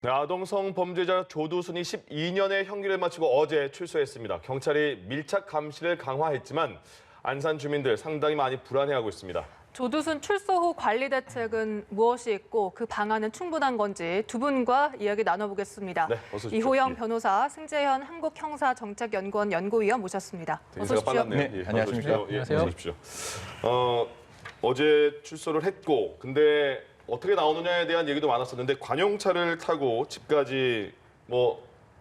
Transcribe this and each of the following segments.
네, 아동성 범죄자 조두순이 12년의 형기를 마치고 어제 출소했습니다. 경찰이 밀착 감시를 강화했지만 안산 주민들 상당히 많이 불안해하고 있습니다. 조두순 출소 후 관리 대책은 무엇이 있고 그 방안은 충분한 건지 두 분과 이야기 나눠보겠습니다. 네, 어서 오십시오. 이호영 변호사, 승재현 한국형사정책연구원 연구위원 모셨습니다. 어서 오십시오. 네, 안녕하십니까. 안녕하세요. 어서 오십시오. 어제 출소를 했고, 근데 어떻게 나오느냐에 대한 얘기도 많았었는데 관용차를 타고 집까지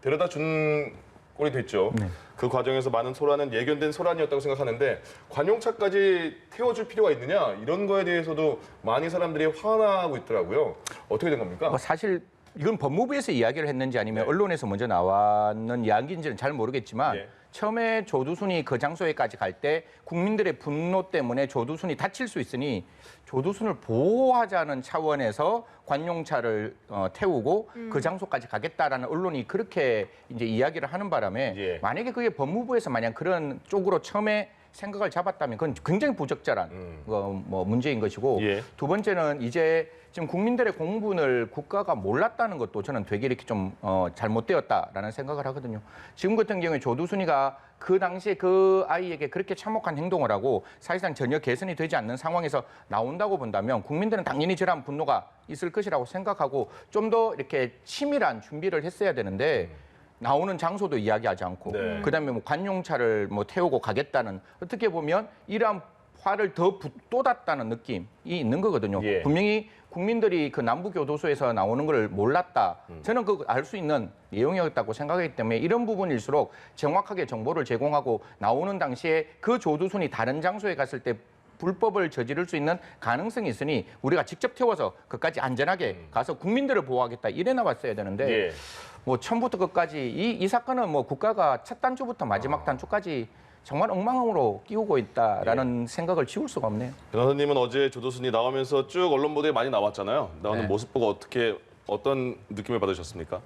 데려다 준 꼴이 됐죠. 네. 그 과정에서 많은 소란은 예견된 소란이었다고 생각하는데 관용차까지 태워줄 필요가 있느냐 이런 거에 대해서도 많이 사람들이 화나고 있더라고요. 어떻게 된 겁니까? 사실 이건 법무부에서 이야기를 했는지 아니면 네. 언론에서 먼저 나왔는 이야기인지는 잘 모르겠지만 예. 처음에 조두순이 그 장소에까지 갈 때 국민들의 분노 때문에 조두순이 다칠 수 있으니 조두순을 보호하자는 차원에서 관용차를 태우고 그 장소까지 가겠다라는 언론이 그렇게 이제 이야기를 하는 바람에 예. 만약에 그게 법무부에서 만약 그런 쪽으로 처음에 생각을 잡았다면 그건 굉장히 부적절한 문제인 것이고 예. 두 번째는 이제 지금 국민들의 공분을 국가가 몰랐다는 것도 저는 되게 이렇게 좀 잘못되었다라는 생각을 하거든요. 지금 같은 경우에 조두순이가 그 당시에 그 아이에게 그렇게 참혹한 행동을 하고 사실상 전혀 개선이 되지 않는 상황에서 나온다고 본다면 국민들은 당연히 저러한 분노가 있을 것이라고 생각하고 좀 더 이렇게 치밀한 준비를 했어야 되는데 나오는 장소도 이야기하지 않고 네. 그다음에 관용차를 태우고 가겠다는 어떻게 보면 이러한 화를 더 돋았다는 느낌이 있는 거거든요. 예. 분명히 국민들이 그 남부교도소에서 나오는 걸 몰랐다. 저는 그 알 수 있는 내용이었다고 생각하기 때문에 이런 부분일수록 정확하게 정보를 제공하고 나오는 당시에 그 조두순이 다른 장소에 갔을 때 불법을 저지를 수 있는 가능성이 있으니 우리가 직접 태워서 그까지 안전하게 가서 국민들을 보호하겠다 이래 나왔어야 되는데 예. 처음부터 끝까지 이 사건은 국가가 첫 단추부터 마지막 단추까지 정말 엉망으로 끼우고 있다라는 생각을 지울 수가 없네요. 변호사님은 어제 조두순이 나오면서 쭉 언론 보도에 많이 나왔잖아요. 나오는 네. 모습 보고 어떤 느낌을 받으셨습니까?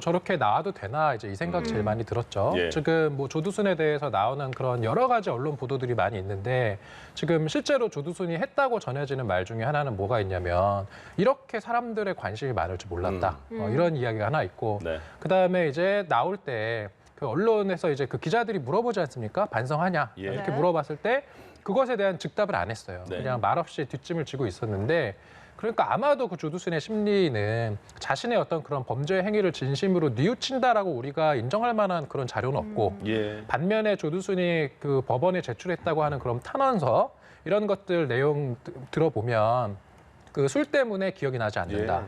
저렇게 나와도 되나 이제 이 생각 제일 많이 들었죠. 예. 지금 조두순에 대해서 나오는 그런 여러 가지 언론 보도들이 많이 있는데 지금 실제로 조두순이 했다고 전해지는 말 중에 하나는 뭐가 있냐면 이렇게 사람들의 관심이 많을 줄 몰랐다. 이런 이야기가 하나 있고 네. 그다음에 이제 나올 때 그 언론에서 이제 그 기자들이 물어보지 않습니까? 반성하냐? 예. 이렇게 네. 물어봤을 때 그것에 대한 즉답을 안 했어요. 네. 그냥 말없이 뒷짐을 지고 있었는데 그러니까 아마도 그 조두순의 심리는 자신의 어떤 그런 범죄 행위를 진심으로 뉘우친다라고 우리가 인정할 만한 그런 자료는 없고 예. 반면에 조두순이 그 법원에 제출했다고 하는 그런 탄원서 이런 것들 내용 들어보면 그 술 때문에 기억이 나지 않는다.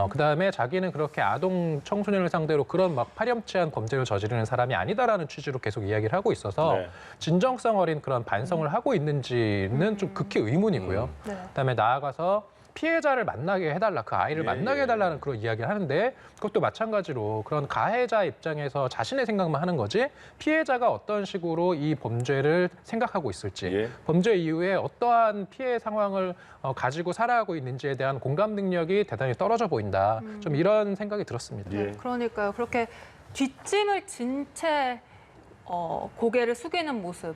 그다음에 자기는 그렇게 아동 청소년을 상대로 그런 막 파렴치한 범죄를 저지르는 사람이 아니다라는 취지로 계속 이야기를 하고 있어서 네. 진정성 어린 그런 반성을 하고 있는지는 좀 극히 의문이고요. 네. 그다음에 나아가서 피해자를 만나게 해달라, 그 아이를 예. 만나게 해달라는 그런 이야기를 하는데 그것도 마찬가지로 그런 가해자 입장에서 자신의 생각만 하는 거지 피해자가 어떤 식으로 이 범죄를 생각하고 있을지 예. 범죄 이후에 어떠한 피해 상황을 가지고 살아가고 있는지에 대한 공감 능력이 대단히 떨어져 보인다. 좀 이런 생각이 들었습니다. 예. 그러니까요. 그렇게 뒷짐을 진 채 고개를 숙이는 모습.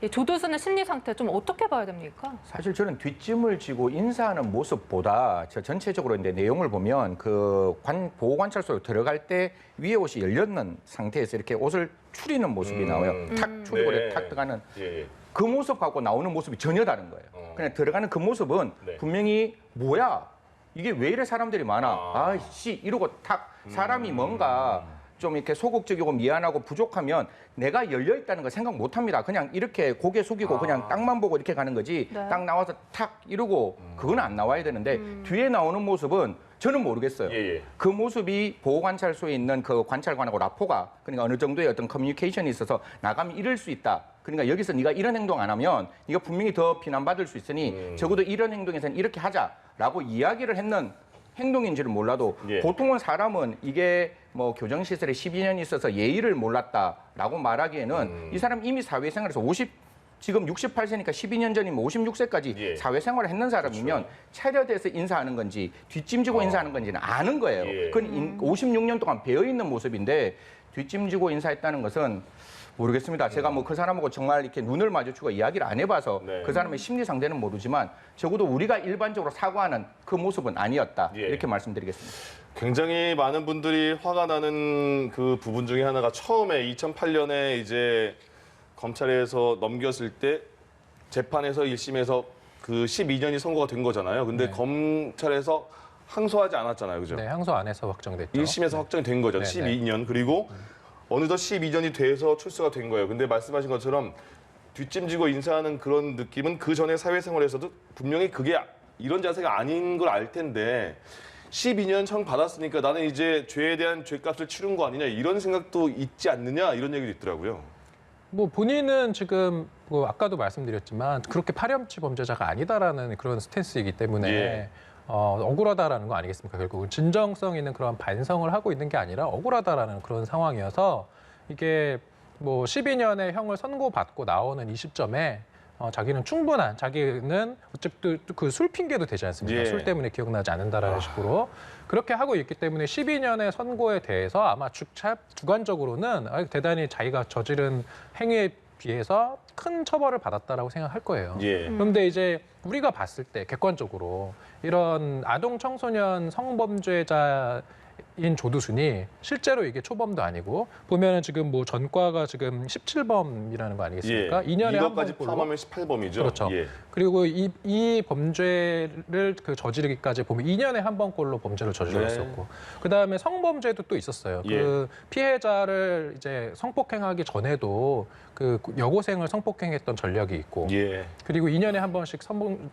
이 조두순의 심리 상태 좀 어떻게 봐야 됩니까? 사실 저는 뒷짐을 지고 인사하는 모습보다 전체적으로 이제 내용을 보면 그 보호관찰소로 들어갈 때 위에 옷이 열렸는 상태에서 이렇게 옷을 추리는 모습이 나와요. 탁 추리고 네. 탁 들어가는 예. 그 모습하고 나오는 모습이 전혀 다른 거예요. 그냥 들어가는 그 모습은 네. 분명히 뭐야 이게 왜 이래 사람들이 많아 아씨 이러고 탁 사람이 뭔가 좀 이렇게 소극적이고 미안하고 부족하면 내가 열려 있다는 걸 생각 못 합니다. 그냥 이렇게 고개 숙이고 그냥 땅만 보고 이렇게 가는 거지 네. 딱 나와서 탁 이러고 그건 안 나와야 되는데 뒤에 나오는 모습은 저는 모르겠어요. 예. 그 모습이 보호관찰소에 있는 그 관찰관하고 라포가 그러니까 어느 정도의 어떤 커뮤니케이션이 있어서 나가면 이럴 수 있다. 그러니까 여기서 네가 이런 행동 안 하면 네가 분명히 더 비난받을 수 있으니 적어도 이런 행동에서는 이렇게 하자라고 이야기를 했는 행동인지는 몰라도 예. 보통은 사람은 이게 교정시설에 12년이 있어서 예의를 몰랐다라고 말하기에는 이 사람 이미 사회생활에서 지금 68세니까 12년 전이면 56세까지 예. 사회생활을 했는 사람이면 차려대서 인사하는 건지 뒷짐지고 인사하는 건지는 아는 거예요. 예. 그건 56년 동안 배어있는 모습인데 뒷짐지고 인사했다는 것은 모르겠습니다. 제가 뭐 그 사람하고 정말 이렇게 눈을 마주치고 이야기를 안 해봐서 네. 그 사람의 심리 상태는 모르지만 적어도 우리가 일반적으로 사과하는 그 모습은 아니었다. 예. 이렇게 말씀드리겠습니다. 굉장히 많은 분들이 화가 나는 그 부분 중에 하나가 처음에 2008년에 이제 검찰에서 넘겼을 때 재판에서 1심에서 그 12년이 선고가 된 거잖아요. 근데 네. 검찰에서 항소하지 않았잖아요. 그죠? 네, 항소 안에서 확정됐죠. 1심에서 확정이 된 거죠. 네, 12년. 그리고 어느덧 12년이 돼서 출소가 된 거예요. 근데 말씀하신 것처럼 뒷짐지고 인사하는 그런 느낌은 그 전에 사회생활에서도 분명히 그게 이런 자세가 아닌 걸 알 텐데 12년 청 받았으니까 나는 이제 죄에 대한 죄값을 치른 거 아니냐 이런 생각도 있지 않느냐 이런 얘기도 있더라고요. 뭐 본인은 지금 뭐 아까도 말씀드렸지만 그렇게 파렴치 범죄자가 아니다라는 그런 스탠스이기 때문에 예. 억울하다라는 거 아니겠습니까? 결국은 진정성 있는 그런 반성을 하고 있는 게 아니라 억울하다라는 그런 상황이어서 이게 뭐 12년의 형을 선고받고 나오는 이 시점에 자기는 충분한, 자기는 어쨌든 그 술 핑계도 되지 않습니까? 예. 술 때문에 기억나지 않는다라는 식으로 그렇게 하고 있기 때문에 12년의 선고에 대해서 아마 주관적으로는 대단히 자기가 저지른 행위에 비해서 큰 처벌을 받았다라고 생각할 거예요. 예. 그런데 이제 우리가 봤을 때 객관적으로 이런 아동 청소년 성범죄자인 조두순이 실제로 이게 초범도 아니고 보면은 지금 뭐 전과가 지금 17범이라는 거 아니겠습니까? 2년에 한 이것까지 번꼴로. 포함하면 18범이죠. 그렇죠. 예. 그리고 이 범죄를 그 저지르기까지 보면 2년에 한 번꼴로 범죄를 저질렀었고 그다음에 성범죄도 또 있었어요. 예. 그 피해자를 이제 성폭행하기 전에도 그 여고생을 성폭행했던 전력이 있고 예. 그리고 2년에 한 번씩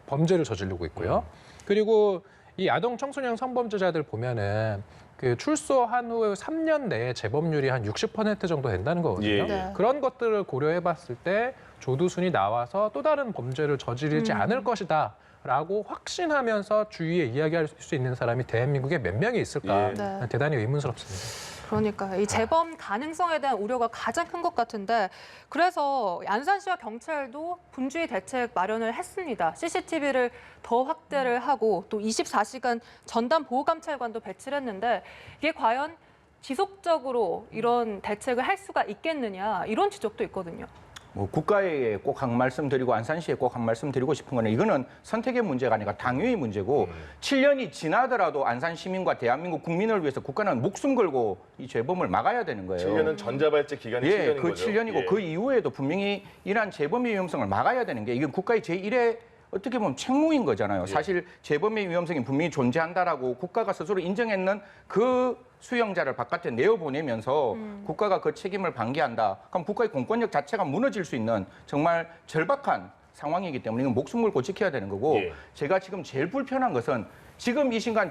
범죄를 저지르고 있고요. 그리고 이 아동 청소년 성범죄자들 보면은 그 출소한 후 3년 내에 재범률이 한 60% 정도 된다는 거거든요. 예. 네. 그런 것들을 고려해봤을 때 조두순이 나와서 또 다른 범죄를 저지르지 않을 것이다라고 확신하면서 주위에 이야기할 수 있는 사람이 대한민국에 몇 명이 있을까 예. 네. 대단히 의문스럽습니다. 그러니까 이 재범 가능성에 대한 우려가 가장 큰 것 같은데 그래서 안산시와 경찰도 분주히 대책 마련을 했습니다. CCTV를 더 확대를 하고 또 24시간 전담 보호감찰관도 배치를 했는데 이게 과연 지속적으로 이런 대책을 할 수가 있겠느냐 이런 지적도 있거든요. 뭐 국가에 꼭 한 말씀 드리고 안산시에 꼭 한 말씀 드리고 싶은 거는 이거는 선택의 문제가 아니라 당위의 문제고 7년이 지나더라도 안산 시민과 대한민국 국민을 위해서 국가는 목숨 걸고 이 죄범을 막아야 되는 거예요. 7년은 전자발찌 기간이 예, 7년인 그 거죠. 7년이고 예. 그 이후에도 분명히 이러한 재범의 위험성을 막아야 되는 게 이건 국가의 제1의 어떻게 보면 책무인 거잖아요. 사실 재범의 위험성이 분명히 존재한다라고 국가가 스스로 인정했는 그 수용자를 바깥에 내어보내면서 국가가 그 책임을 방기한다. 그럼 국가의 공권력 자체가 무너질 수 있는 정말 절박한 상황이기 때문에 이건 목숨 걸고 지켜야 되는 거고 예. 제가 지금 제일 불편한 것은 지금 이 순간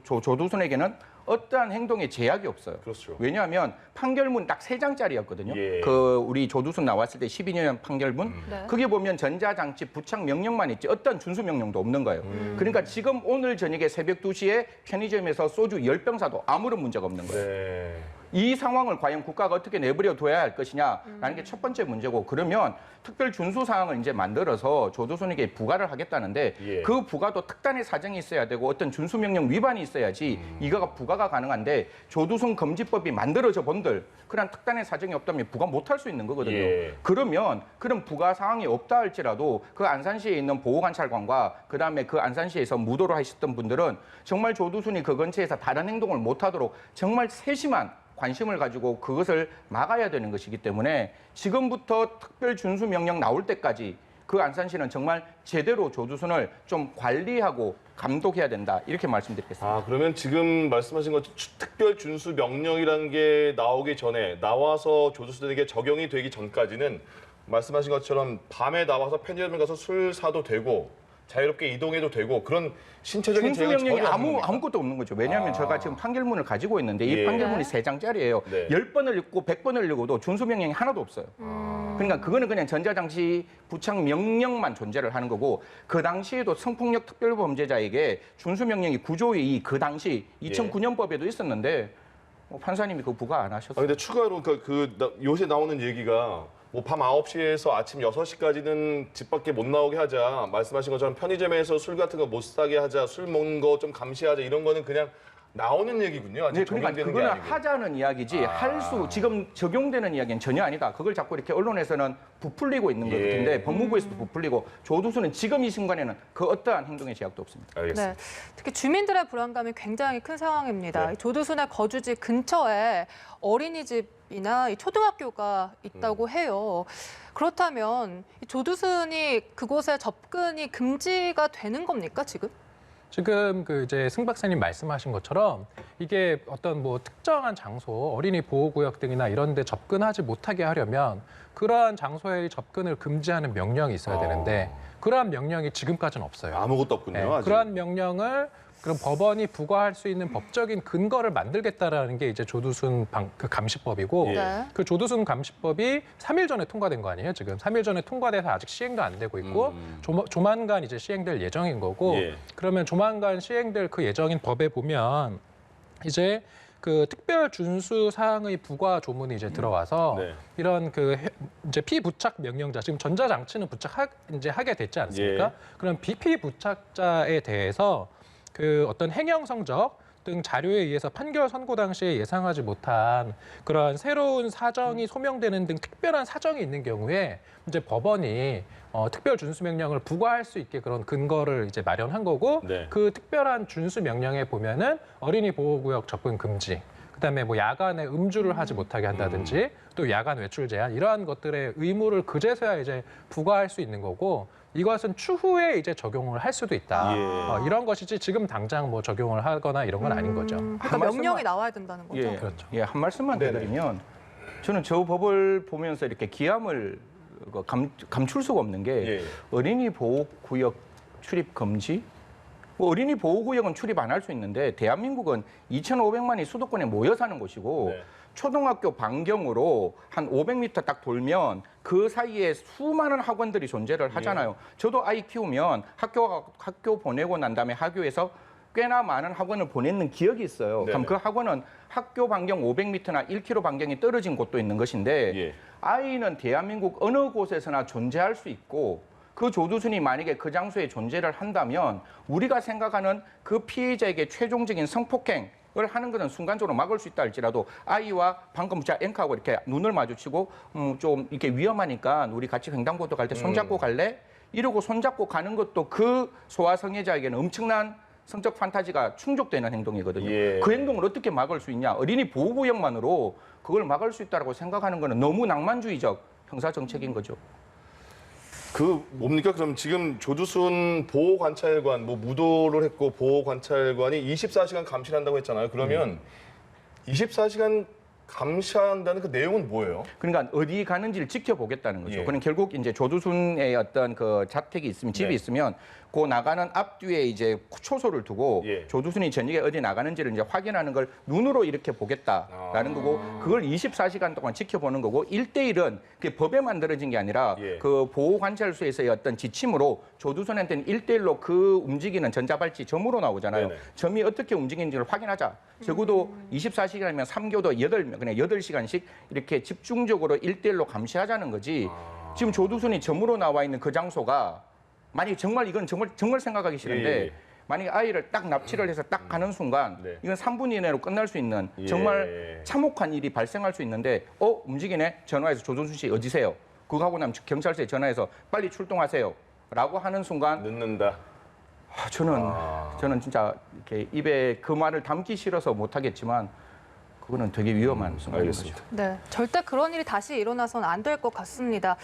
조두순에게는 어떠한 행동에 제약이 없어요. 그렇죠. 왜냐하면 판결문 딱 3장짜리였거든요. 예. 그 우리 조두순 나왔을 때 12년 판결문. 네. 그게 보면 전자장치 부착 명령만 있지 어떤 준수 명령도 없는 거예요. 그러니까 지금 오늘 저녁에 새벽 2시에 편의점에서 소주 10병 사도 아무런 문제가 없는 거예요. 네. 이 상황을 과연 국가가 어떻게 내버려 둬야 할 것이냐라는 게 첫 번째 문제고 그러면 특별 준수 사항을 이제 만들어서 조두순에게 부과를 하겠다는데 예. 그 부과도 특단의 사정이 있어야 되고 어떤 준수 명령 위반이 있어야지 이거가 부과가 가능한데 조두순 금지법이 만들어져 본들 그런 특단의 사정이 없다면 부과 못할 수 있는 거거든요. 예. 그러면 그런 부과 사항이 없다 할지라도 그 안산시에 있는 보호관찰관과 그다음에 그 안산시에서 무도를 하셨던 분들은 정말 조두순이 그 근처에서 다른 행동을 못하도록 정말 세심한 관심을 가지고 그것을 막아야 되는 것이기 때문에 지금부터 특별 준수 명령 나올 때까지 그 안산시는 정말 제대로 조두순을 좀 관리하고 감독해야 된다 이렇게 말씀드리겠습니다. 아, 그러면 지금 말씀하신 것 특별 준수 명령이라는 게 나오기 전에 나와서 조두순에게 적용이 되기 전까지는 말씀하신 것처럼 밤에 나와서 편의점에 가서 술 사도 되고 자유롭게 이동해도 되고 그런 신체적인 준수 제약은 명령이 전혀 없는 겁니까? 아무것도 없는 거죠. 왜냐하면 제가 지금 판결문을 가지고 있는데 이 예. 판결문이 네. 3장짜리예요. 네. 10번을 읽고 100번을 읽어도 준수 명령이 하나도 없어요. 그러니까 그거는 그냥 전자장치 부착 명령만 존재를 하는 거고 그 당시에도 성폭력 특별범죄자에게 준수 명령이 구조의 그 당시 2009년법에도 있었는데 판사님이 그 부과 안 아, 하셨어요. 근데 추가로 요새 나오는 얘기가 뭐 밤 9시에서 아침 6시까지는 집 밖에 못 나오게 하자. 말씀하신 것처럼 편의점에서 술 같은 거 못 사게 하자. 술 먹는 거 좀 감시하자. 이런 거는 그냥 나오는 얘기군요. 아직 네, 그러니까 적용되는 게 그거는 아니고. 하자는 이야기지 아. 할 수 지금 적용되는 이야기는 전혀 아니다. 그걸 자꾸 이렇게 언론에서는 부풀리고 있는 것 예. 같은데 법무부에서도 부풀리고 조두수는 지금 이 순간에는 그 어떠한 행동의 제약도 없습니다. 알겠습니다. 네, 특히 주민들의 불안감이 굉장히 큰 상황입니다. 네. 이 조두순의 거주지 근처에 어린이집이나 이 초등학교가 있다고 해요. 그렇다면 이 조두순이 그곳에 접근이 금지가 되는 겁니까 지금? 지금 그 이제 승 박사님 말씀하신 것처럼 이게 어떤 뭐 특정한 장소, 어린이 보호구역 등이나 이런 데 접근하지 못하게 하려면 그러한 장소에 접근을 금지하는 명령이 있어야 되는데 그러한 명령이 지금까지는 없어요. 아무것도 없군요. 네, 아직. 그러한 명령을 그럼 법원이 부과할 수 있는 법적인 근거를 만들겠다라는 게 이제 조두순 그 감시법이고 예. 네. 그 조두순 감시법이 3일 전에 통과된 거 아니에요? 지금 3일 전에 통과돼서 아직 시행도 안 되고 있고 조만간 이제 시행될 예정인 거고 예. 그러면 조만간 시행될 그 예정인 법에 보면 이제 그 특별 준수 사항의 부과 조문이 이제 들어와서 네. 이런 그 이제 피부착 명령자 지금 전자 장치는 이제 하게 됐지 않습니까? 예. 그럼 피부착자에 대해서 그 어떤 행영 성적 등 자료에 의해서 판결 선고 당시에 예상하지 못한 그런 새로운 사정이 소명되는 등 특별한 사정이 있는 경우에 이제 법원이 특별 준수 명령을 부과할 수 있게 그런 근거를 이제 마련한 거고 네. 그 특별한 준수 명령에 보면은 어린이 보호구역 접근 금지, 그다음에 뭐 야간에 음주를 하지 못하게 한다든지 또 야간 외출 제한 이러한 것들의 의무를 그제서야 이제 부과할 수 있는 거고 이것은 추후에 이제 적용을 할 수도 있다. 예. 이런 것이지 지금 당장 뭐 적용을 하거나 이런 건 아닌 거죠. 그러니까 한 말씀만- 명령이 나와야 된다는 거죠. 예, 그렇죠. 예, 한 말씀만 더 네네. 드리면 저는 저 법을 보면서 이렇게 기함을 감출 수가 없는 게 예. 어린이 보호구역 출입 금지? 뭐 어린이 보호구역은 출입 안 할 수 있는데 대한민국은 2,500만이 수도권에 모여 사는 곳이고 네. 초등학교 반경으로 한 500m 딱 돌면 그 사이에 수많은 학원들이 존재를 하잖아요. 저도 아이 키우면 학교 보내고 난 다음에 학교에서 꽤나 많은 학원을 보냈는 기억이 있어요. 네네. 그럼 그 학원은 학교 반경 500m나 1km 반경이 떨어진 곳도 있는 것인데 예. 아이는 대한민국 어느 곳에서나 존재할 수 있고 그 조두순이 만약에 그 장소에 존재를 한다면 우리가 생각하는 그 피해자에게 최종적인 성폭행을 하는 것은 순간적으로 막을 수 있다 할지라도 아이와 방금 제가 앵커하고 이렇게 눈을 마주치고 좀 이렇게 위험하니까 우리 같이 횡단보도 갈 때 손잡고 갈래? 이러고 손잡고 가는 것도 그 소아성애자에게는 엄청난 성적 판타지가 충족되는 행동이거든요. 예. 그 행동을 어떻게 막을 수 있냐? 어린이 보호구역만으로 그걸 막을 수 있다고 생각하는 것은 너무 낭만주의적 형사 정책인 거죠. 그 뭡니까? 그럼 지금 조두순 보호관찰관 뭐 무도를 했고 보호관찰관이 24시간 감시를 한다고 했잖아요. 그러면 24시간 감시한다는 그 내용은 뭐예요? 그러니까 어디 가는지를 지켜보겠다는 거죠. 예. 그럼 결국 이제 조두순의 어떤 그 자택이 있으면 집이 네. 있으면 그 나가는 앞뒤에 이제 초소를 두고 예. 조두순이 저녁에 어디 나가는지를 이제 확인하는 걸 눈으로 이렇게 보겠다라는 거고 그걸 24시간 동안 지켜보는 거고 1대1은 그게 법에 만들어진 게 아니라 예. 그 보호관찰소에서의 어떤 지침으로 조두순한테는 1대1로 그 움직이는 전자발찌 점으로 나오잖아요. 네네. 점이 어떻게 움직이는지를 확인하자. 적어도 24시간이면 3교도 8명, 그냥 8시간씩 이렇게 집중적으로 1대1로 감시하자는 거지. 지금 조두순이 점으로 나와 있는 그 장소가 만약에 정말 이건 정말 생각하기 싫은데 예, 예. 만약에 아이를 딱 납치를 해서 딱 가는 순간 네. 이건 3분 이내로 끝날 수 있는 예. 정말 참혹한 일이 발생할 수 있는데 움직이네? 전화해서 조두순 씨 어디세요? 그거 하고 나면 경찰서에 전화해서 빨리 출동하세요. 라고 하는 순간 늦는다. 저는 진짜 이렇게 입에 그 말을 담기 싫어서 못 하겠지만 그거는 되게 위험한 순간인 거죠. 알겠습니다. 네, 절대 그런 일이 다시 일어나서는 안 될 것 같습니다.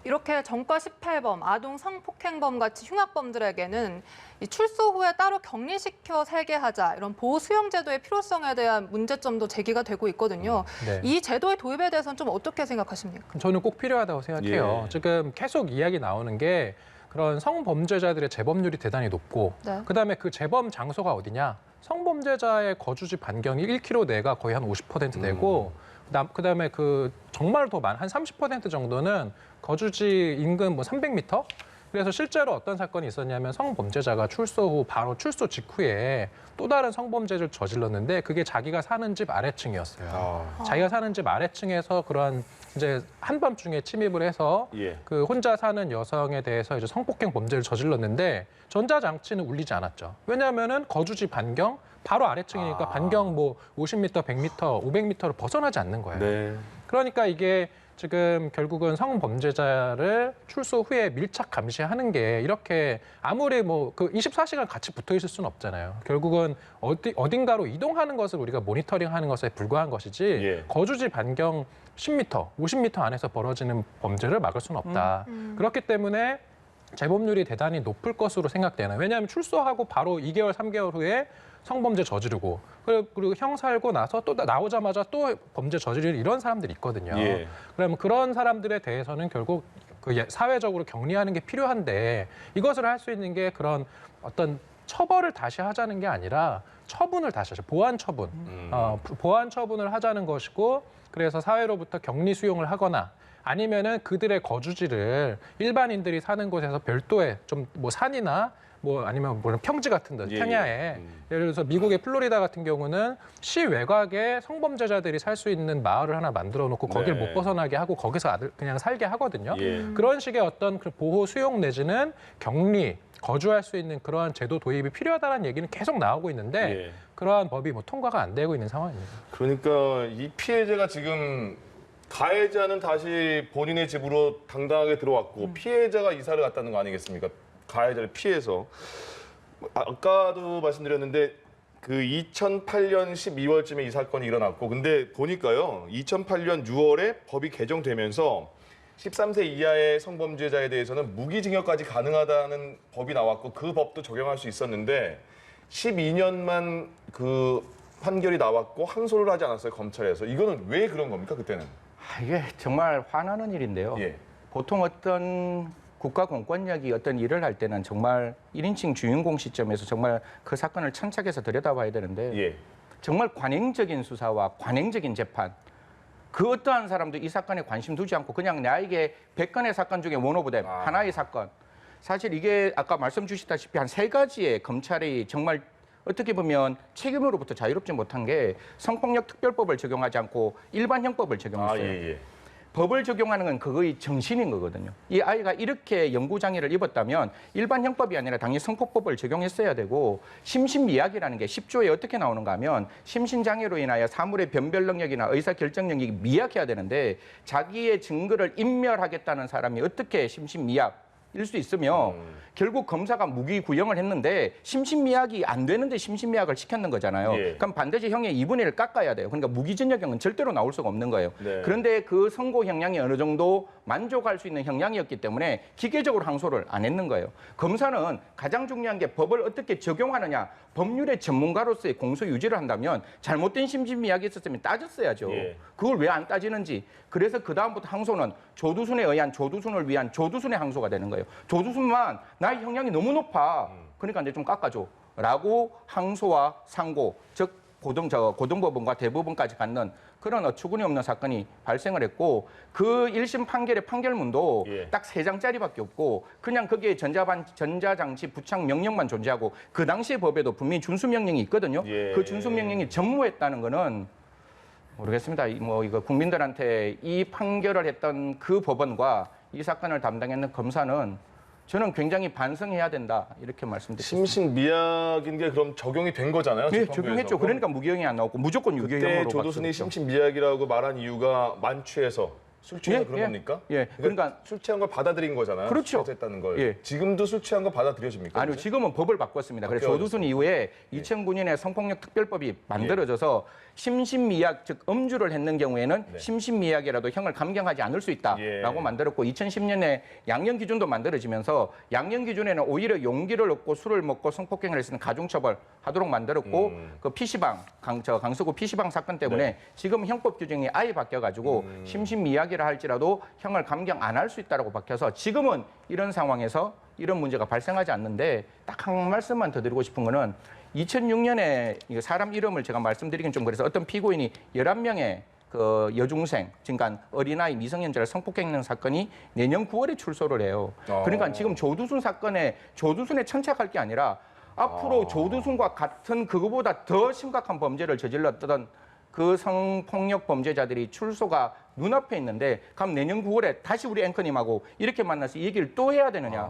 이렇게 전과 18범, 아동 성폭행범 같이 흉악범들에게는 이 출소 후에 따로 격리시켜 살게 하자 이런 보호 수용 제도의 필요성에 대한 문제점도 제기가 되고 있거든요. 네. 이 제도의 도입에 대해서는 좀 어떻게 생각하십니까? 저는 꼭 필요하다고 생각해요. 예. 지금 계속 이야기 나오는 게 그런 성범죄자들의 재범률이 대단히 높고 네. 그다음에 그 재범 장소가 어디냐? 성범죄자의 거주지 반경이 1km 내가 거의 한 50% 되고 그다음에 그 정말 더 많은 한 30% 정도는 거주지 인근 뭐 300m 그래서 실제로 어떤 사건이 있었냐면 성범죄자가 출소 후 바로 출소 직후에 또 다른 성범죄를 저질렀는데 그게 자기가 사는 집 아래층이었어요. 자기가 사는 집 아래층에서 그러한 이제 한밤중에 침입을 해서 예. 그 혼자 사는 여성에 대해서 이제 성폭행 범죄를 저질렀는데 전자장치는 울리지 않았죠. 왜냐하면은 거주지 반경 바로 아래층이니까 반경 뭐 50m, 100m, 500m를 벗어나지 않는 거예요. 네. 그러니까 이게 지금 결국은 성범죄자를 출소 후에 밀착 감시하는 게 이렇게 아무리 뭐 그 24시간 같이 붙어 있을 수는 없잖아요. 결국은 어딘가로 이동하는 것을 우리가 모니터링하는 것에 불과한 것이지 예. 거주지 반경 10m, 50m 안에서 벌어지는 범죄를 막을 수는 없다. 그렇기 때문에 재범률이 대단히 높을 것으로 생각되는. 왜냐하면 출소하고 바로 2개월, 3개월 후에 성범죄 저지르고 그리고 형 살고 나서 또 나오자마자 또 범죄 저지르는 이런 사람들이 있거든요. 예. 그러면 그런 사람들에 대해서는 결국 그 사회적으로 격리하는 게 필요한데 이것을 할 수 있는 게 그런 어떤 처벌을 다시 하자는 게 아니라 처분을 다시 하죠. 보완 처분. 보완 처분을 하자는 것이고 그래서 사회로부터 격리 수용을 하거나 아니면은 그들의 거주지를 일반인들이 사는 곳에서 별도의 좀 뭐 산이나 뭐 아니면 뭐 평지 같은 데, 예, 평야에 예를 들어서 미국의 플로리다 같은 경우는 시 외곽에 성범죄자들이 살 수 있는 마을을 하나 만들어 놓고 거길 네. 못 벗어나게 하고 거기서 그냥 살게 하거든요. 예. 그런 식의 어떤 그 보호 수용 내지는 격리 거주할 수 있는 그러한 제도 도입이 필요하다는 얘기는 계속 나오고 있는데 예. 그러한 법이 뭐 통과가 안 되고 있는 상황입니다. 그러니까 이 피해자가 지금 가해자는 다시 본인의 집으로 당당하게 들어왔고 피해자가 이사를 갔다는 거 아니겠습니까? 가해자를 피해서. 아까도 말씀드렸는데 그 2008년 12월쯤에 이 사건이 일어났고 근데 보니까요. 2008년 6월에 법이 개정되면서 13세 이하의 성범죄자에 대해서는 무기징역까지 가능하다는 법이 나왔고 그 법도 적용할 수 있었는데 12년만 그 판결이 나왔고 항소를 하지 않았어요, 검찰에서. 이거는 왜 그런 겁니까, 그때는? 이게 정말 화나는 일인데요. 예. 보통 어떤 국가 공권력이 어떤 일을 할 때는 정말 1인칭 주인공 시점에서 정말 그 사건을 천착해서 들여다봐야 되는데 예. 정말 관행적인 수사와 관행적인 재판 그 어떠한 사람도 이 사건에 관심 두지 않고 그냥 나에게 100건의 사건 중에 원 오브 댐 하나의 사건. 사실 이게 아까 말씀 주셨다시피 한 3가지의 검찰이 정말 어떻게 보면 책임으로부터 자유롭지 못한 게 성폭력 특별법을 적용하지 않고 일반 형법을 적용했어요. 예. 법을 적용하는 건 그거의 정신인 거거든요. 이 아이가 이렇게 영구장애를 입었다면 일반 형법이 아니라 당연히 성폭법을 적용했어야 되고 심신미약이라는 게 10조에 어떻게 나오는가 하면 심신장애로 인하여 사물의 변별 능력이나 의사결정 능력이 미약해야 되는데 자기의 증거를 인멸하겠다는 사람이 어떻게 심신미약일 수 있으며 결국 검사가 무기 구형을 했는데 심신미약이 안 되는데 심신미약을 시켰는 거잖아요. 예. 그럼 반드시 형의 2분의 1을 깎아야 돼요. 그러니까 무기징역형은 절대로 나올 수가 없는 거예요. 네. 그런데 그 선고 형량이 어느 정도 만족할 수 있는 형량이었기 때문에 기계적으로 항소를 안 했는 거예요. 검사는 가장 중요한 게 법을 어떻게 적용하느냐, 법률의 전문가로서의 공소 유지를 한다면 잘못된 심신미약이 있었으면 따졌어야죠. 예. 그걸 왜 안 따지는지. 그래서 그다음부터 항소는 조두순에 의한 조두순을 위한 조두순의 항소가 되는 거예요. 조두순만 나의 형량이 너무 높아. 그러니까 이제 좀 깎아줘. 라고 항소와 상고, 즉 고등법원과 대법원까지 갖는 그런 어처구니 없는 사건이 발생을 했고 그 1심 판결의 판결문도 예. 딱 3장짜리밖에 없고 그냥 거기에 전자장치 부착 명령만 존재하고 그 당시의 법에도 분명히 준수명령이 있거든요. 예. 그 준수명령이 전무했다는 거는 모르겠습니다. 뭐 이거 국민들한테 이 판결을 했던 그 법원과 이 사건을 담당했는 검사는 저는 굉장히 반성해야 된다 이렇게 말씀드렸습니다. 심신미약인 게 그럼 적용이 된 거잖아요. 네, 재판부에서. 적용했죠. 그러니까 무기형이 안 나왔고 무조건 그때 유기형으로 조두순이 바뀌었죠. 심신미약이라고 말한 이유가 만취해서 술 취해서 예, 그런 예. 겁니까? 예, 그러니까 술 취한 걸 받아들인 거잖아요. 그렇죠. 취해서 했다는 걸. 예. 지금도 술 취한 거 받아들여집니까? 아니요, 이제? 지금은 법을 바꿨습니다. 그래서 바뀌어졌어요. 조두순 이후에 2009년에 성폭력 특별법이 만들어져서 심신미약, 즉 음주를 했는 경우에는 네. 심신미약이라도 형을 감경하지 않을 수 있다라고 예. 만들었고 2010년에 양형 기준도 만들어지면서 양형 기준에는 오히려 용기를 얻고 술을 먹고 성폭행을 했으면 가중처벌하도록 만들었고 그 PC방, 강서구 PC방 사건 때문에 네. 지금 형법 규정이 아예 바뀌어가지고 심신미약이라 할지라도 형을 감경 안 할 수 있다라고 바뀌어서 지금은 이런 상황에서 이런 문제가 발생하지 않는데 딱 한 말씀만 더 드리고 싶은 거는 2006년에 사람 이름을 제가 말씀드리긴 좀 그래서 어떤 피고인이 11명의 그 여중생, 그러니까 어린아이 미성년자를 성폭행하는 사건이 내년 9월에 출소를 해요. 그러니까 지금 조두순 사건에 조두순에 천착할 게 아니라 앞으로 조두순과 같은 그거보다 더 심각한 범죄를 저질렀던 그 성폭력 범죄자들이 출소가 눈앞에 있는데 그럼 내년 9월에 다시 우리 앵커님하고 이렇게 만나서 이 얘기를 또 해야 되느냐.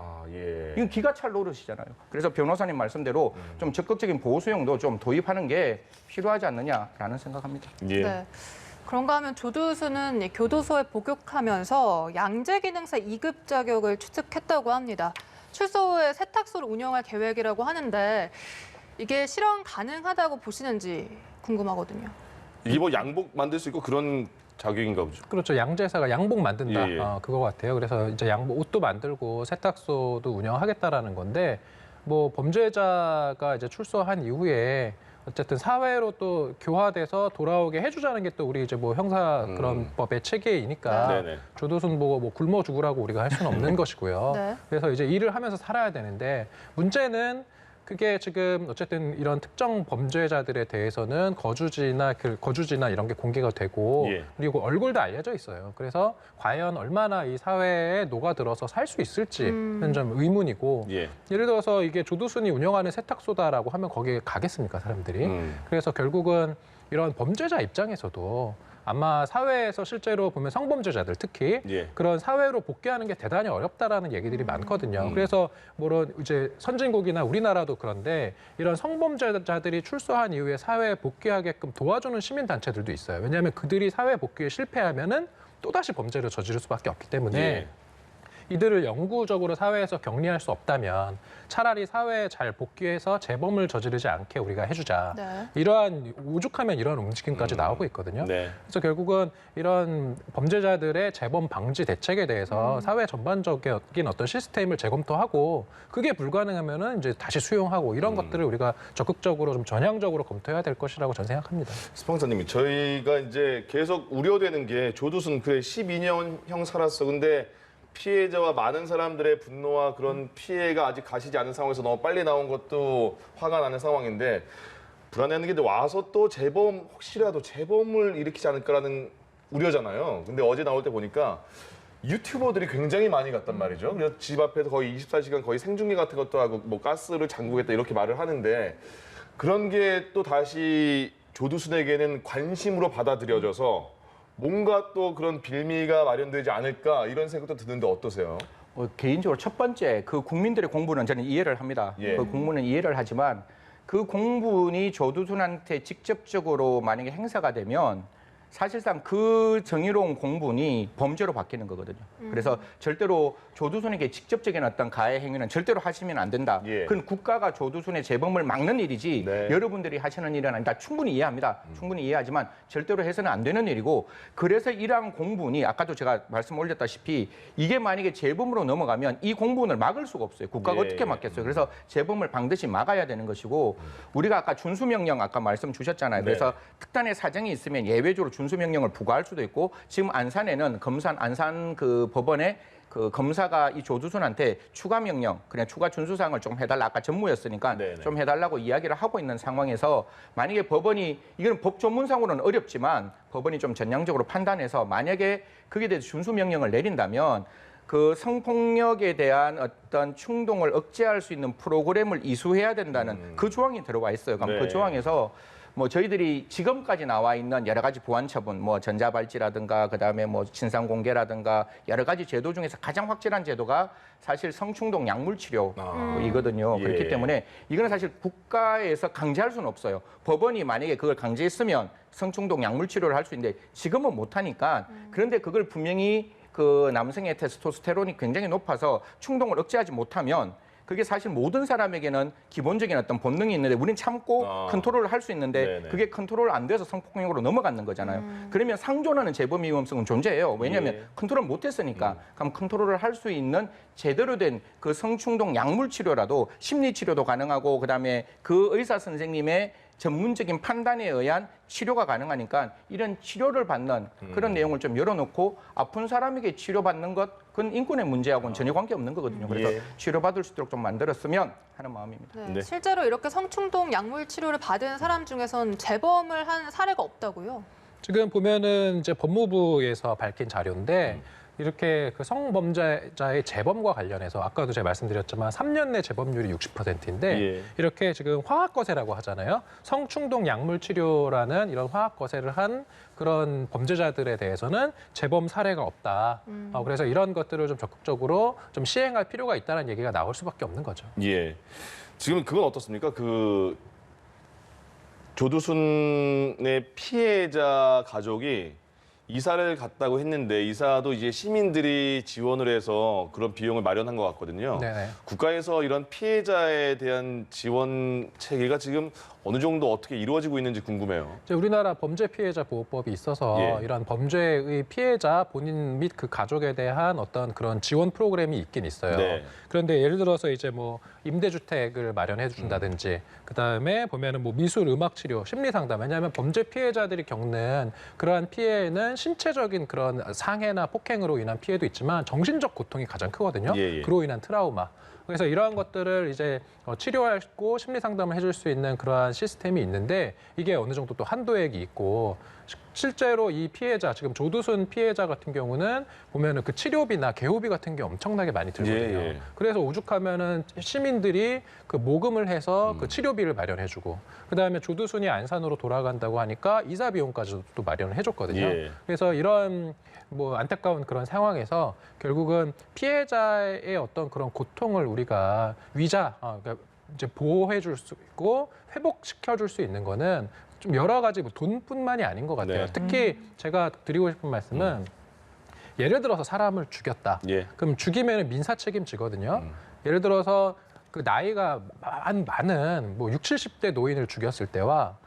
이건 기가 찰 노릇이잖아요. 그래서 변호사님 말씀대로 좀 적극적인 보호수용도 좀 도입하는 게 필요하지 않느냐라는 생각합니다. 예. 네. 그런가 하면 조두순은 교도소에 복역하면서 양재기능사 2급 자격을 취득했다고 합니다. 출소 후에 세탁소를 운영할 계획이라고 하는데 이게 실현 가능하다고 보시는지 궁금하거든요. 이게 뭐 양복 만들 수 있고 그런 자격인가 보죠. 그렇죠. 양재사가 양복 만든다. 예, 예. 그거 같아요. 그래서 이제 양복 옷도 만들고 세탁소도 운영하겠다라는 건데 뭐 범죄자가 이제 출소한 이후에 어쨌든 사회로 또 교화돼서 돌아오게 해주자는 게 또 우리 이제 뭐 형사 그런 법의 체계이니까 네네. 조두순 보고 뭐 굶어 죽으라고 우리가 할 수는 없는 것이고요. 네. 그래서 이제 일을 하면서 살아야 되는데 문제는 그게 지금 어쨌든 이런 특정 범죄자들에 대해서는 거주지나 이런 게 공개가 되고 예. 그리고 얼굴도 알려져 있어요. 그래서 과연 얼마나 이 사회에 녹아들어서 살 수 있을지는 좀 의문이고 예. 예를 들어서 이게 조두순이 운영하는 세탁소다라고 하면 거기에 가겠습니까, 사람들이? 그래서 결국은 이런 범죄자 입장에서도 아마 사회에서 실제로 보면 성범죄자들 특히 예. 그런 사회로 복귀하는 게 대단히 어렵다라는 얘기들이 많거든요. 그래서 물론 이제 선진국이나 우리나라도 그런데 이런 성범죄자들이 출소한 이후에 사회에 복귀하게끔 도와주는 시민단체들도 있어요. 왜냐하면 그들이 사회 복귀에 실패하면은 또다시 범죄를 저지를 수밖에 없기 때문에 예. 이들을 영구적으로 사회에서 격리할 수 없다면 차라리 사회에 잘 복귀해서 재범을 저지르지 않게 우리가 해주자. 네. 이러한 오죽하면 이런 움직임까지 나오고 있거든요. 네. 그래서 결국은 이런 범죄자들의 재범 방지 대책에 대해서 사회 전반적인 어떤 시스템을 재검토하고 그게 불가능하면은 이제 다시 수용하고 이런 것들을 우리가 적극적으로 좀 전향적으로 검토해야 될 것이라고 저는 생각합니다. 스폰서님이 저희가 이제 계속 우려되는 게 조두순 그래 12년형 살았어. 근데 피해자와 많은 사람들의 분노와 그런 피해가 아직 가시지 않은 상황에서 너무 빨리 나온 것도 화가 나는 상황인데 불안해하는 게 와서 또 재범 혹시라도 재범을 일으키지 않을까라는 우려잖아요. 근데 어제 나올 때 보니까 유튜버들이 굉장히 많이 갔단 말이죠. 그래서 집 앞에서 거의 24시간 거의 생중계 같은 것도 하고 뭐 가스를 잠그겠다 이렇게 말을 하는데 그런 게 또 다시 조두순에게는 관심으로 받아들여져서 뭔가 또 그런 빌미가 마련되지 않을까 이런 생각도 드는데 어떠세요? 개인적으로 첫 번째 그 국민들의 공분은 저는 이해를 합니다. 예. 그 공분은 이해를 하지만 그 공분이 조두순한테 직접적으로 만약에 행사가 되면 사실상 그 정의로운 공분이 범죄로 바뀌는 거거든요. 그래서 절대로 조두순에게 직접적인 어떤 가해 행위는 절대로 하시면 안 된다. 예. 그건 국가가 조두순의 재범을 막는 일이지 네. 여러분들이 하시는 일은 아니다. 충분히 이해합니다. 충분히 이해하지만 절대로 해서는 안 되는 일이고 그래서 이러한 공분이 아까도 제가 말씀 올렸다시피 이게 만약에 재범으로 넘어가면 이 공분을 막을 수가 없어요. 국가가 예, 어떻게 예. 막겠어요. 그래서 재범을 반드시 막아야 되는 것이고 우리가 아까 준수명령 아까 말씀 주셨잖아요. 그래서 네. 특단의 사정이 있으면 예외적으로 준수명령을 부과할 수도 있고 지금 안산에는 안산 그 법원에 그 검사가 이 조두순한테 추가 명령, 그냥 추가 준수사항을 좀 해달라. 아까 전무였으니까 네네. 좀 해달라고 이야기를 하고 있는 상황에서 만약에 법원이 이건 법 전문상으로는 어렵지만 법원이 좀 전향적으로 판단해서 만약에 거기에 대해서 준수 명령을 내린다면 그 성폭력에 대한 어떤 충동을 억제할 수 있는 프로그램을 이수해야 된다는 그 조항이 들어와 있어요. 그럼 네. 그 조항에서 뭐 저희들이 지금까지 나와 있는 여러 가지 보안 처분, 뭐 전자발찌라든가 그다음에 뭐 진상 공개라든가 여러 가지 제도 중에서 가장 확실한 제도가 사실 성충동 약물 치료이거든요. 예. 그렇기 때문에 이거는 사실 국가에서 강제할 수는 없어요. 법원이 만약에 그걸 강제했으면 성충동 약물 치료를 할 수 있는데 지금은 못 하니까 그런데 그걸 분명히 그 남성의 테스토스테론이 굉장히 높아서 충동을 억제하지 못하면 그게 사실 모든 사람에게는 기본적인 어떤 본능이 있는데 우린 참고 컨트롤을 할 수 있는데 네네. 그게 컨트롤 안 돼서 성폭력으로 넘어가는 거잖아요. 그러면 상존하는 재범 위험성은 존재해요. 왜냐하면 예. 컨트롤 못했으니까. 그럼 컨트롤을 할 수 있는 제대로 된 그 성충동 약물 치료라도 심리 치료도 가능하고 그다음에 그 의사 선생님의 전문적인 판단에 의한 치료가 가능하니까 이런 치료를 받는 그런 내용을 좀 열어놓고 아픈 사람에게 치료받는 것 그건 인권의 문제하고는 전혀 관계없는 거거든요. 그래서 예. 치료받을 수 있도록 좀 만들었으면 하는 마음입니다. 네. 네. 실제로 이렇게 성충동 약물 치료를 받은 사람 중에선 재범을 한 사례가 없다고요? 지금 보면은 이제 법무부에서 밝힌 자료인데 이렇게 그 성범죄자의 재범과 관련해서 아까도 제가 말씀드렸지만 3년 내 재범률이 60%인데 예. 이렇게 지금 화학거세라고 하잖아요. 성충동 약물치료라는 이런 화학거세를 한 그런 범죄자들에 대해서는 재범 사례가 없다. 그래서 이런 것들을 좀 적극적으로 좀 시행할 필요가 있다는 얘기가 나올 수밖에 없는 거죠. 예. 지금 그건 어떻습니까? 그 조두순의 피해자 가족이 이사를 갔다고 했는데 이사도 이제 시민들이 지원을 해서 그런 비용을 마련한 것 같거든요. 네네. 국가에서 이런 피해자에 대한 지원 체계가 지금 어느 정도 어떻게 이루어지고 있는지 궁금해요. 이제 우리나라 범죄 피해자 보호법이 있어서 예. 이런 범죄의 피해자 본인 및 그 가족에 대한 어떤 그런 지원 프로그램이 있긴 있어요. 네. 그런데 예를 들어서 이제 뭐 임대주택을 마련해 준다든지 그다음에 보면은 뭐 미술, 음악 치료, 심리 상담. 왜냐하면 범죄 피해자들이 겪는 그러한 피해는 신체적인 그런 상해나 폭행으로 인한 피해도 있지만 정신적 고통이 가장 크거든요. 예, 예. 그로 인한 트라우마. 그래서 이러한 것들을 이제 치료하고 심리 상담을 해줄 수 있는 그러한 시스템이 있는데 이게 어느 정도 또 한도액이 있고 실제로 이 피해자 지금 조두순 피해자 같은 경우는 보면은 그 치료비나 개호비 같은 게 엄청나게 많이 들거든요. 예, 예. 그래서 오죽하면은 시민들이 그 모금을 해서 그 치료비를 마련해주고 그다음에 조두순이 안산으로 돌아간다고 하니까 이사 비용까지도 또 마련을 해줬거든요. 예. 그래서 이런 뭐 안타까운 그런 상황에서 결국은 피해자의 어떤 그런 고통을 우리가 그러니까 이제 보호해줄 수 있고 회복시켜줄 수 있는 거는 좀 여러 가지 뭐 돈뿐만이 아닌 것 같아요. 네. 특히 제가 드리고 싶은 말씀은 예를 들어서 사람을 죽였다. 예. 그럼 죽이면 민사 책임지거든요. 예를 들어서 그 나이가 많은 뭐 60, 70대 노인을 죽였을 때와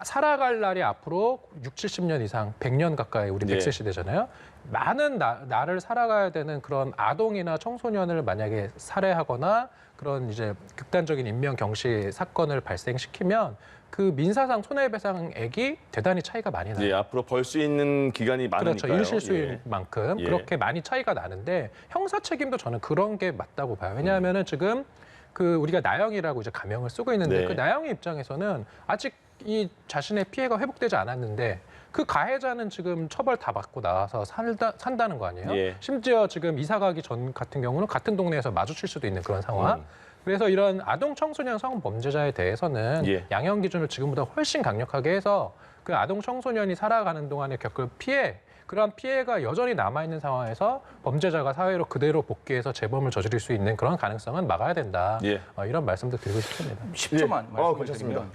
살아갈 날이 앞으로 60, 70년 이상, 100년 가까이 우리 예. 100세 시대잖아요. 많은 나를 살아가야 되는 그런 아동이나 청소년을 만약에 살해하거나 그런 이제 극단적인 인명 경시 사건을 발생시키면 그 민사상 손해배상액이 대단히 차이가 많이 나요. 예, 앞으로 벌 수 있는 기간이 많으니까요. 그렇죠. 일실수인 예. 만큼 예. 그렇게 많이 차이가 나는데 형사 책임도 저는 그런 게 맞다고 봐요. 왜냐하면은 지금 그 우리가 나영이라고 이제 가명을 쓰고 있는데 네. 그 나영이 입장에서는 아직 이 자신의 피해가 회복되지 않았는데 그 가해자는 지금 처벌 다 받고 나와서 산다는 거 아니에요? 예. 심지어 지금 이사 가기 전 같은 경우는 같은 동네에서 마주칠 수도 있는 그런 상황. 그래서 이런 아동 청소년 성범죄자에 대해서는 예. 양형 기준을 지금보다 훨씬 강력하게 해서 그 아동 청소년이 살아가는 동안에 겪을 피해 그러한 피해가 여전히 남아있는 상황에서 범죄자가 사회로 그대로 복귀해서 재범을 저지를 수 있는 그런 가능성은 막아야 된다. 예. 이런 말씀도 드리고 싶습니다. 10초만 예. 말씀을 괜찮습니다. 드리면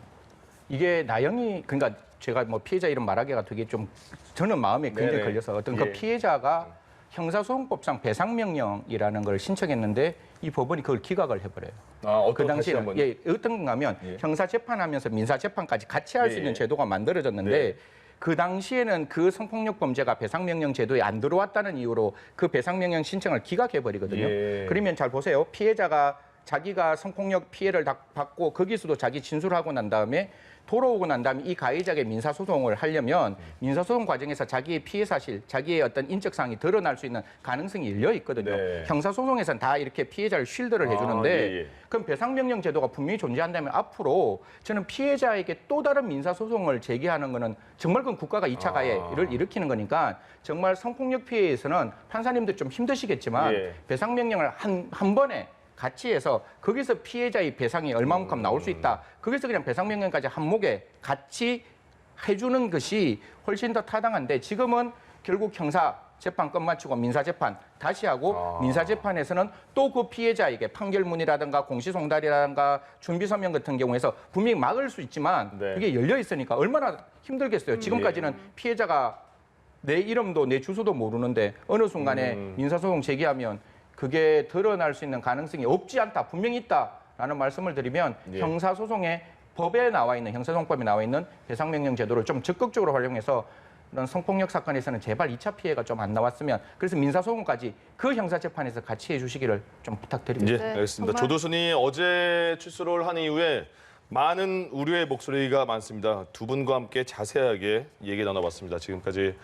이게 나영이 그러니까 제가 뭐 피해자 이름 말하기가 되게 좀 저는 마음에 굉장히 네네. 걸려서 어떤 예. 그 피해자가 형사소송법상 배상명령이라는 걸 신청했는데 이 법원이 그걸 기각을 해버려요. 어떤 그 다시 당시에 한번. 예, 어떤 건가 하면 예. 형사재판하면서 민사재판까지 같이 할 수 예, 있는 예. 제도가 만들어졌는데 네. 그 당시에는 그 성폭력 범죄가 배상명령 제도에 안 들어왔다는 이유로 그 배상명령 신청을 기각해버리거든요. 예. 그러면 잘 보세요. 피해자가 자기가 성폭력 피해를 받고 거기서도 자기 진술하고 난 다음에 돌아오고 난 다음에 이 가해자에게 민사소송을 하려면 민사소송 과정에서 자기의 피해 사실, 자기의 어떤 인적사항이 드러날 수 있는 가능성이 열려 있거든요. 네. 형사소송에서는 다 이렇게 피해자를 쉴드를 해주는데 예, 예. 그럼 배상명령 제도가 분명히 존재한다면 앞으로 저는 피해자에게 또 다른 민사소송을 제기하는 거는 정말 그건 국가가 2차 가해를 일으키는 거니까 정말 성폭력 피해에서는 판사님들 좀 힘드시겠지만 예. 배상명령을 한 번에 같이 해서 거기서 피해자의 배상이 얼마만큼 나올 수 있다. 거기서 그냥 배상명령까지 한목에 같이 해주는 것이 훨씬 더 타당한데 지금은 결국 형사 재판 끝마치고 민사재판 다시 하고 민사재판에서는 또 그 피해자에게 판결문이라든가 공시송달이라든가 준비서면 같은 경우에서 분명히 막을 수 있지만 네. 그게 열려 있으니까 얼마나 힘들겠어요. 지금까지는 피해자가 내 이름도 내 주소도 모르는데 어느 순간에 민사소송 제기하면 그게 드러날 수 있는 가능성이 없지 않다, 분명히 있다라는 말씀을 드리면 예. 형사소송에 법에 나와 있는 형사소송법에 나와 있는 배상명령 제도를 좀 적극적으로 활용해서 이런 성폭력 사건에서는 제발 2차 피해가 좀 안 나왔으면 그래서 민사소송까지 그 형사재판에서 같이 해주시기를 좀 부탁드립니다. 예, 네, 알겠습니다. 정말. 조두순이 어제 출소를 한 이후에 많은 우려의 목소리가 많습니다. 두 분과 함께 자세하게 얘기 나눠봤습니다. 지금까지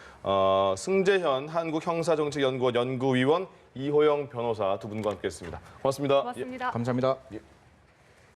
승재현 한국형사정책연구원 연구위원 이호영 변호사 두 분과 함께했습니다. 고맙습니다. 고맙습니다. 감사합니다. 예.